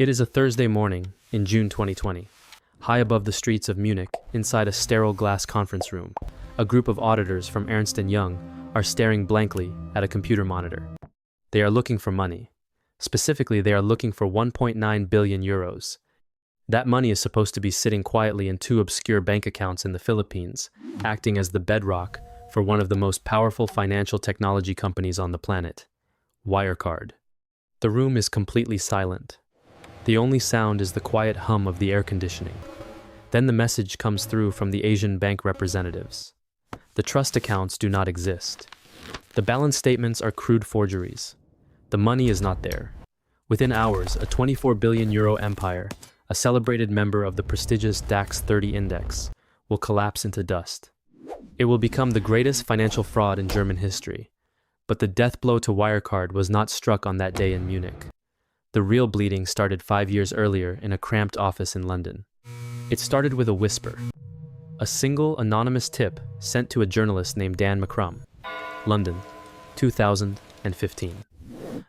It is a Thursday morning in June 2020. High above the streets of Munich, inside a sterile glass conference room, a group of auditors from Ernst & Young are staring blankly at a computer monitor. They are looking for money. Specifically, they are looking for 1.9 billion euros. That money is supposed to be sitting quietly in two obscure bank accounts in the Philippines, acting as the bedrock for one of the most powerful financial technology companies on the planet, Wirecard. The room is completely silent. The only sound is the quiet hum of the air conditioning. Then the message comes through from the Asian bank representatives. The trust accounts do not exist. The balance statements are crude forgeries. The money is not there. Within hours, a 24 billion euro empire, a celebrated member of the prestigious DAX 30 index, will collapse into dust. It will become the greatest financial fraud in German history. But the death blow to Wirecard was not struck on that day in Munich. The real bleeding started 5 years earlier in a cramped office in London. It started with a whisper. A single anonymous tip sent to a journalist named Dan McCrum. London, 2015.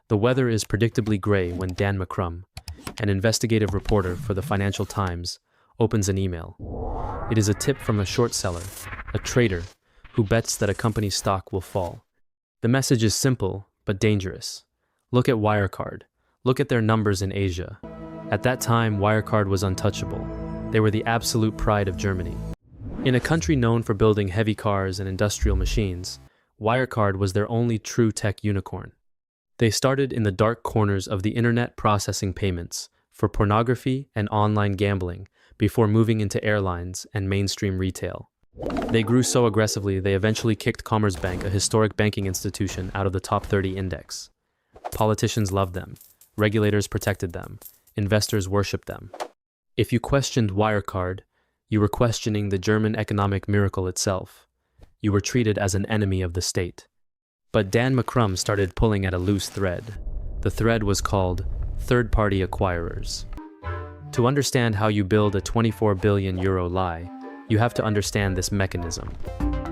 The weather is predictably gray when Dan McCrum, an investigative reporter for the Financial Times, opens an email. It is a tip from a short seller, a trader, who bets that a company's stock will fall. The message is simple, but dangerous. Look at Wirecard. Look at their numbers in Asia. At that time, Wirecard was untouchable. They were the absolute pride of Germany. In a country known for building heavy cars and industrial machines, Wirecard was their only true tech unicorn. They started in the dark corners of the internet processing payments for pornography and online gambling before moving into airlines and mainstream retail. They grew so aggressively they eventually kicked Commerzbank, a historic banking institution, out of the top 30 index. Politicians loved them. Regulators protected them. Investors worshipped them. If you questioned Wirecard, you were questioning the German economic miracle itself. You were treated as an enemy of the state. But Dan McCrum started pulling at a loose thread. The thread was called third-party acquirers. To understand how you build a 24 billion euro lie, you have to understand this mechanism.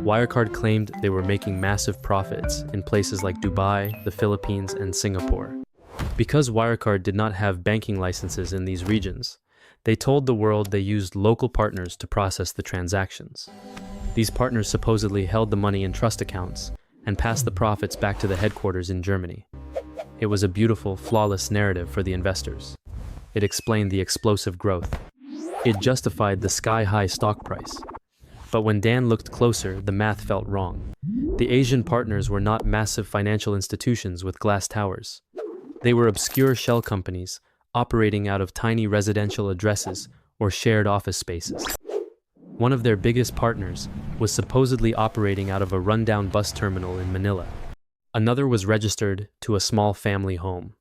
Wirecard claimed they were making massive profits in places like Dubai, the Philippines, and Singapore. Because Wirecard did not have banking licenses in these regions, they told the world they used local partners to process the transactions. These partners supposedly held the money in trust accounts and passed the profits back to the headquarters in Germany. It was a beautiful, flawless narrative for the investors. It explained the explosive growth. It justified the sky-high stock price. But when Dan looked closer, the math felt wrong. The Asian partners were not massive financial institutions with glass towers. They were obscure shell companies operating out of tiny residential addresses or shared office spaces. One of their biggest partners was supposedly operating out of a rundown bus terminal in Manila. Another was registered to a small family home.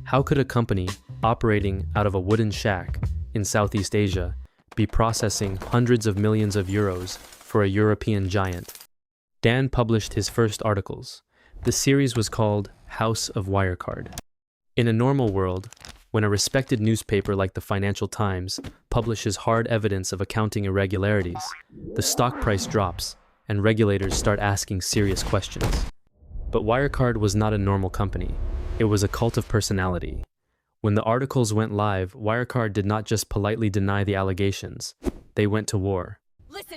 How could a company operating out of a wooden shack in Southeast Asia be processing hundreds of millions of euros for a European giant? Dan published his first articles. The series was called House of Wirecard. In a normal world, when a respected newspaper like the Financial Times publishes hard evidence of accounting irregularities, the stock price drops and regulators start asking serious questions. But Wirecard was not a normal company. It was a cult of personality. When the articles went live, Wirecard did not just politely deny the allegations. They went to war.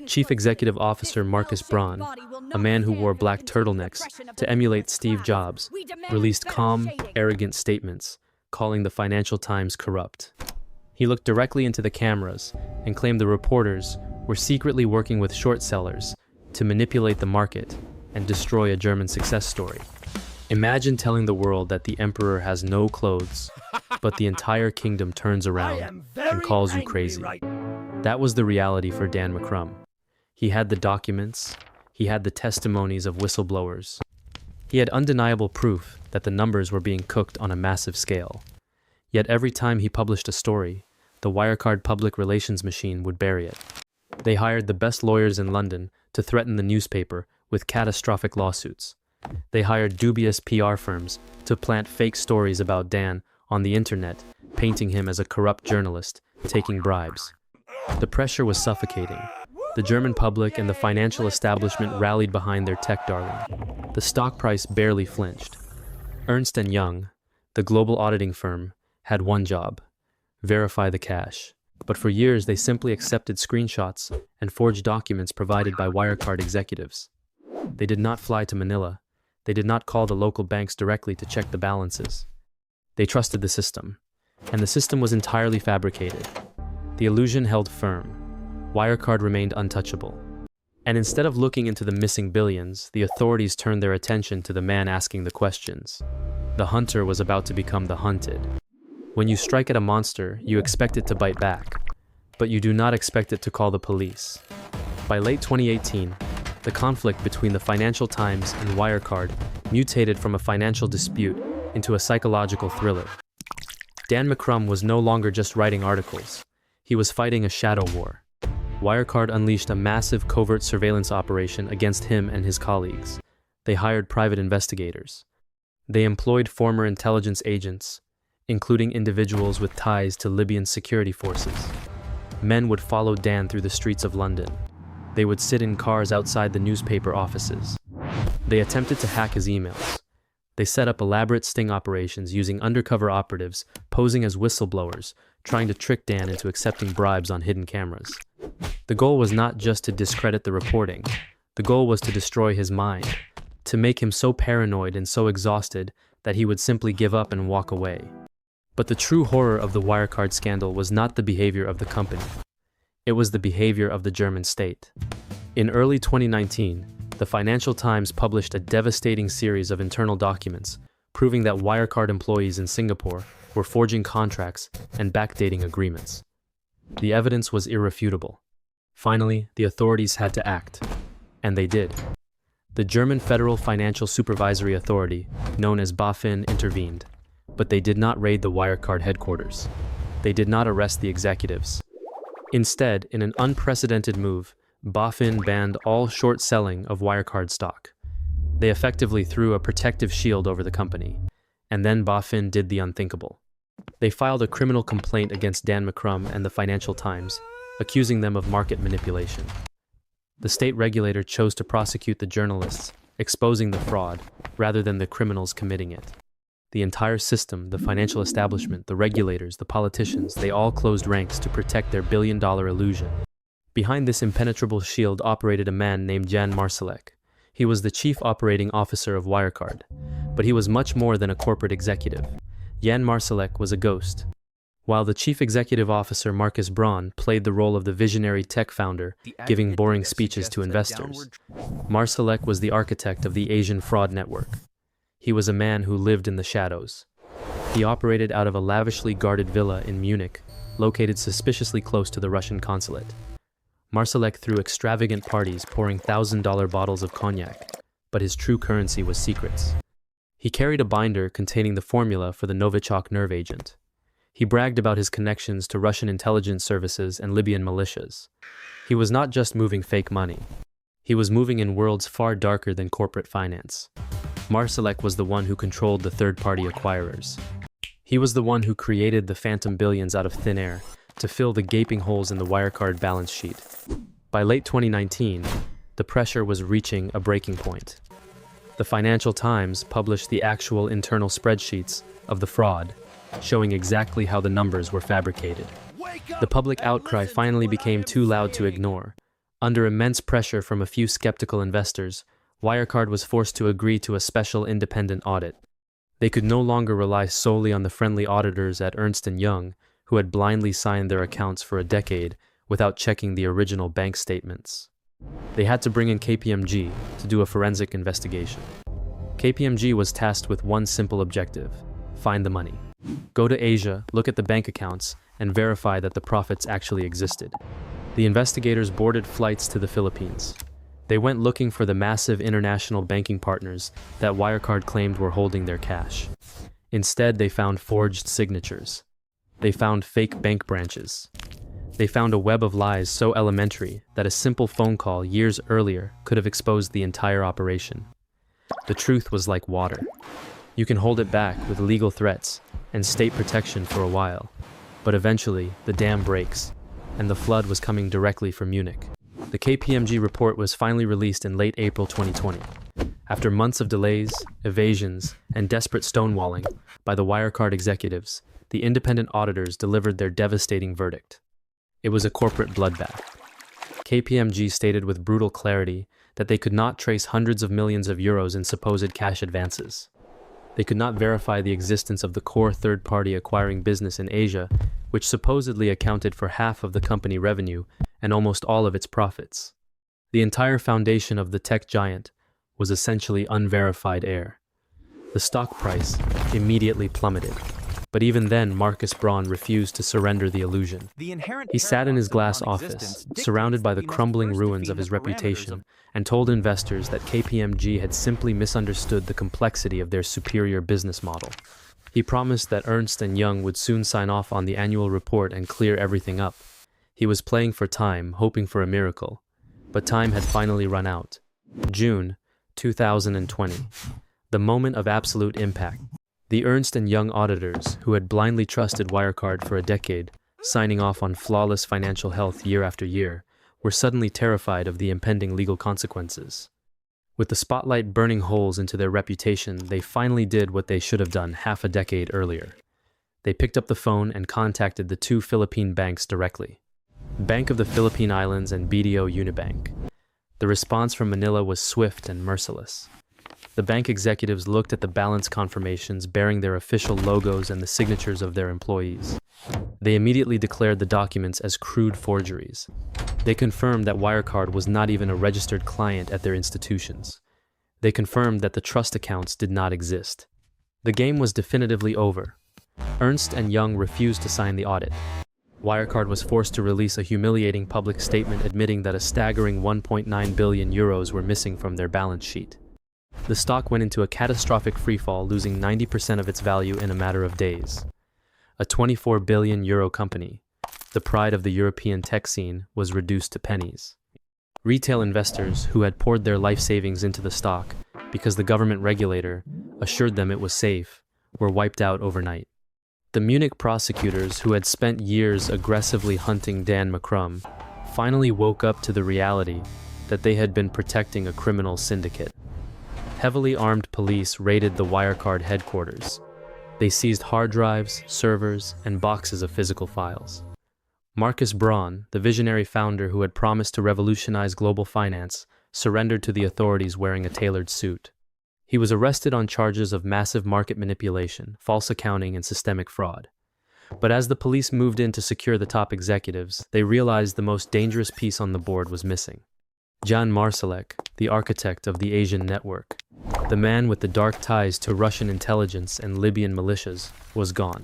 Chief Executive Officer Marcus Braun, a man who wore black turtlenecks to emulate Steve Jobs, released calm, arrogant statements, calling the Financial Times corrupt. He looked directly into the cameras and claimed the reporters were secretly working with short sellers to manipulate the market and destroy a German success story. Imagine telling the world that the emperor has no clothes, but the entire kingdom turns around and calls you crazy. That was the reality for Dan McCrum. He had the documents, he had the testimonies of whistleblowers. He had undeniable proof that the numbers were being cooked on a massive scale. Yet every time he published a story, the Wirecard public relations machine would bury it. They hired the best lawyers in London to threaten the newspaper with catastrophic lawsuits. They hired dubious PR firms to plant fake stories about Dan on the internet, painting him as a corrupt journalist, taking bribes. The pressure was suffocating. The German public and the financial establishment rallied behind their tech darling. The stock price barely flinched. Ernst & Young, the global auditing firm, had one job: verify the cash. But for years, they simply accepted screenshots and forged documents provided by Wirecard executives. They did not fly to Manila. They did not call the local banks directly to check the balances. They trusted the system, and the system was entirely fabricated. The illusion held firm. Wirecard remained untouchable. And instead of looking into the missing billions, the authorities turned their attention to the man asking the questions. The hunter was about to become the hunted. When you strike at a monster, you expect it to bite back, but you do not expect it to call the police. By late 2018, the conflict between the Financial Times and Wirecard mutated from a financial dispute into a psychological thriller. Dan McCrum was no longer just writing articles. He was fighting a shadow war. Wirecard unleashed a massive covert surveillance operation against him and his colleagues. They hired private investigators. They employed former intelligence agents, including individuals with ties to Libyan security forces. Men would follow Dan through the streets of London. They would sit in cars outside the newspaper offices. They attempted to hack his emails. They set up elaborate sting operations using undercover operatives posing as whistleblowers, trying to trick Dan into accepting bribes on hidden cameras. The goal was not just to discredit the reporting. The goal was to destroy his mind, to make him so paranoid and so exhausted that he would simply give up and walk away. But the true horror of the Wirecard scandal was not the behavior of the company. It was the behavior of the German state. In early 2019, the Financial Times published a devastating series of internal documents proving that Wirecard employees in Singapore were forging contracts and backdating agreements. The evidence was irrefutable. Finally, the authorities had to act, and they did. The German Federal Financial Supervisory Authority, known as BaFin, intervened, but they did not raid the Wirecard headquarters. They did not arrest the executives. Instead, in an unprecedented move, BaFin banned all short selling of Wirecard stock. They effectively threw a protective shield over the company, and then BaFin did the unthinkable. They filed a criminal complaint against Dan McCrum and the Financial Times, accusing them of market manipulation. The state regulator chose to prosecute the journalists, exposing the fraud, rather than the criminals committing it. The entire system, the financial establishment, the regulators, the politicians, they all closed ranks to protect their billion-dollar illusion. Behind this impenetrable shield operated a man named Dan Marsalek. He was the chief operating officer of Wirecard, but he was much more than a corporate executive. Dan Marsalek was a ghost. While the chief executive officer Marcus Braun played the role of the visionary tech founder, giving boring speeches to investors, Marsalek was the architect of the Asian fraud network. He was a man who lived in the shadows. He operated out of a lavishly guarded villa in Munich, located suspiciously close to the Russian consulate. Marsalek threw extravagant parties pouring $1,000 bottles of cognac, but his true currency was secrets. He carried a binder containing the formula for the Novichok nerve agent. He bragged about his connections to Russian intelligence services and Libyan militias. He was not just moving fake money. He was moving in worlds far darker than corporate finance. Marsalek was the one who controlled the third-party acquirers. He was the one who created the phantom billions out of thin air to fill the gaping holes in the Wirecard balance sheet. By late 2019, the pressure was reaching a breaking point. The Financial Times published the actual internal spreadsheets of the fraud, showing exactly how the numbers were fabricated. The public outcry finally became too loud to ignore. Under immense pressure from a few skeptical investors, Wirecard was forced to agree to a special independent audit. They could no longer rely solely on the friendly auditors at Ernst & Young, who had blindly signed their accounts for a decade without checking the original bank statements. They had to bring in KPMG to do a forensic investigation. KPMG was tasked with one simple objective: find the money. Go to Asia, look at the bank accounts, and verify that the profits actually existed. The investigators boarded flights to the Philippines. They went looking for the massive international banking partners that Wirecard claimed were holding their cash. Instead, they found forged signatures. They found fake bank branches. They found a web of lies so elementary that a simple phone call years earlier could have exposed the entire operation. The truth was like water. You can hold it back with legal threats and state protection for a while, but eventually the dam breaks, and the flood was coming directly from Munich. The KPMG report was finally released in late April 2020. After months of delays, evasions, and desperate stonewalling by the Wirecard executives, the independent auditors delivered their devastating verdict. It was a corporate bloodbath. KPMG stated with brutal clarity that they could not trace hundreds of millions of euros in supposed cash advances. They could not verify the existence of the core third-party acquiring business in Asia, which supposedly accounted for half of the company revenue and almost all of its profits. The entire foundation of the tech giant was essentially unverified air. The stock price immediately plummeted. But even then, Marcus Braun refused to surrender the illusion. He sat in his glass office, surrounded by the crumbling ruins of his reputation, and told investors that KPMG had simply misunderstood the complexity of their superior business model. He promised that Ernst & Young would soon sign off on the annual report and clear everything up. He was playing for time, hoping for a miracle. But time had finally run out. June 2020. The moment of absolute impact. The Ernst & Young auditors, who had blindly trusted Wirecard for a decade, signing off on flawless financial health year after year, were suddenly terrified of the impending legal consequences. With the spotlight burning holes into their reputation, they finally did what they should have done half a decade earlier. They picked up the phone and contacted the two Philippine banks directly. Bank of the Philippine Islands and BDO Unibank. The response from Manila was swift and merciless. The bank executives looked at the balance confirmations bearing their official logos and the signatures of their employees. They immediately declared the documents as crude forgeries. They confirmed that Wirecard was not even a registered client at their institutions. They confirmed that the trust accounts did not exist. The game was definitively over. Ernst & Young refused to sign the audit. Wirecard was forced to release a humiliating public statement admitting that a staggering 1.9 billion euros were missing from their balance sheet. The stock went into a catastrophic freefall, losing 90% of its value in a matter of days. A 24 billion euro company, the pride of the European tech scene, was reduced to pennies. Retail investors, who had poured their life savings into the stock because the government regulator assured them it was safe, were wiped out overnight. The Munich prosecutors, who had spent years aggressively hunting Dan McCrum, finally woke up to the reality that they had been protecting a criminal syndicate. Heavily armed police raided the Wirecard headquarters. They seized hard drives, servers, and boxes of physical files. Marcus Braun, the visionary founder who had promised to revolutionize global finance, surrendered to the authorities wearing a tailored suit. He was arrested on charges of massive market manipulation, false accounting, and systemic fraud. But as the police moved in to secure the top executives, they realized the most dangerous piece on the board was missing. Jan Marsalek, the architect of the Asian network, the man with the dark ties to Russian intelligence and Libyan militias, was gone.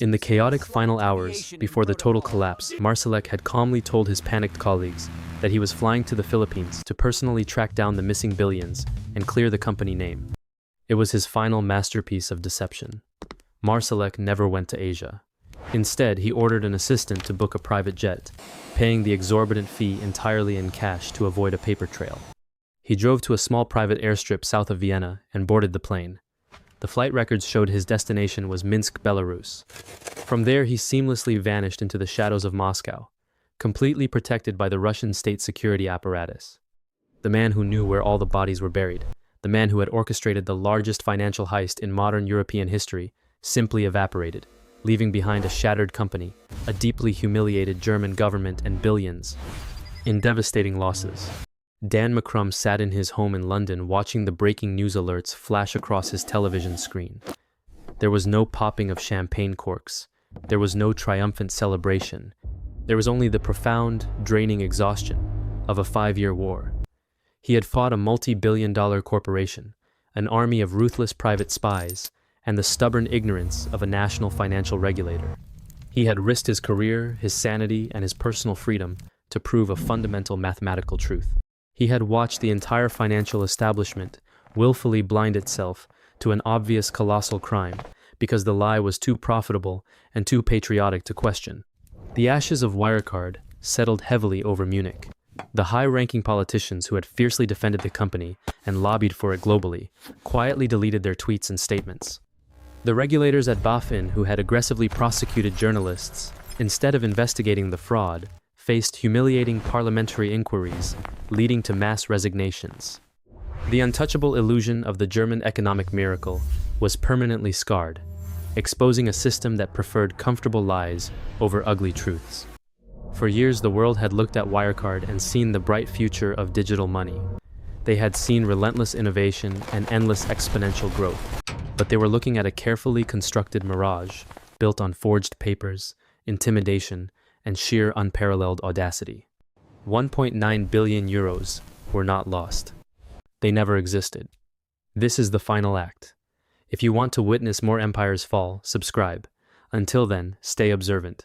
In the chaotic final hours before the total collapse, Marsalek had calmly told his panicked colleagues that he was flying to the Philippines to personally track down the missing billions and clear the company name. It was his final masterpiece of deception. Marsalek never went to Asia. Instead, he ordered an assistant to book a private jet, paying the exorbitant fee entirely in cash to avoid a paper trail. He drove to a small private airstrip south of Vienna and boarded the plane. The flight records showed his destination was Minsk, Belarus. From there, he seamlessly vanished into the shadows of Moscow, completely protected by the Russian state security apparatus. The man who knew where all the bodies were buried, the man who had orchestrated the largest financial heist in modern European history, simply evaporated, leaving behind a shattered company, a deeply humiliated German government, and billions in devastating losses. Dan McCrum sat in his home in London watching the breaking news alerts flash across his television screen. There was no popping of champagne corks. There was no triumphant celebration. There was only the profound, draining exhaustion of a 5-year war. He had fought a multi-billion-dollar corporation, an army of ruthless private spies, and the stubborn ignorance of a national financial regulator. He had risked his career, his sanity, and his personal freedom to prove a fundamental mathematical truth. He had watched the entire financial establishment willfully blind itself to an obvious colossal crime because the lie was too profitable and too patriotic to question. The ashes of Wirecard settled heavily over Munich. The high-ranking politicians who had fiercely defended the company and lobbied for it globally quietly deleted their tweets and statements. The regulators at BaFin, who had aggressively prosecuted journalists, instead of investigating the fraud, faced humiliating parliamentary inquiries, leading to mass resignations. The untouchable illusion of the German economic miracle was permanently scarred. exposing a system that preferred comfortable lies over ugly truths. For years, the world had looked at Wirecard and seen the bright future of digital money. They had seen relentless innovation and endless exponential growth, but they were looking at a carefully constructed mirage built on forged papers, intimidation, and sheer unparalleled audacity. 1.9 billion euros were not lost. They never existed. This is the final act. If you want to witness more empires fall, subscribe. Until then, stay observant.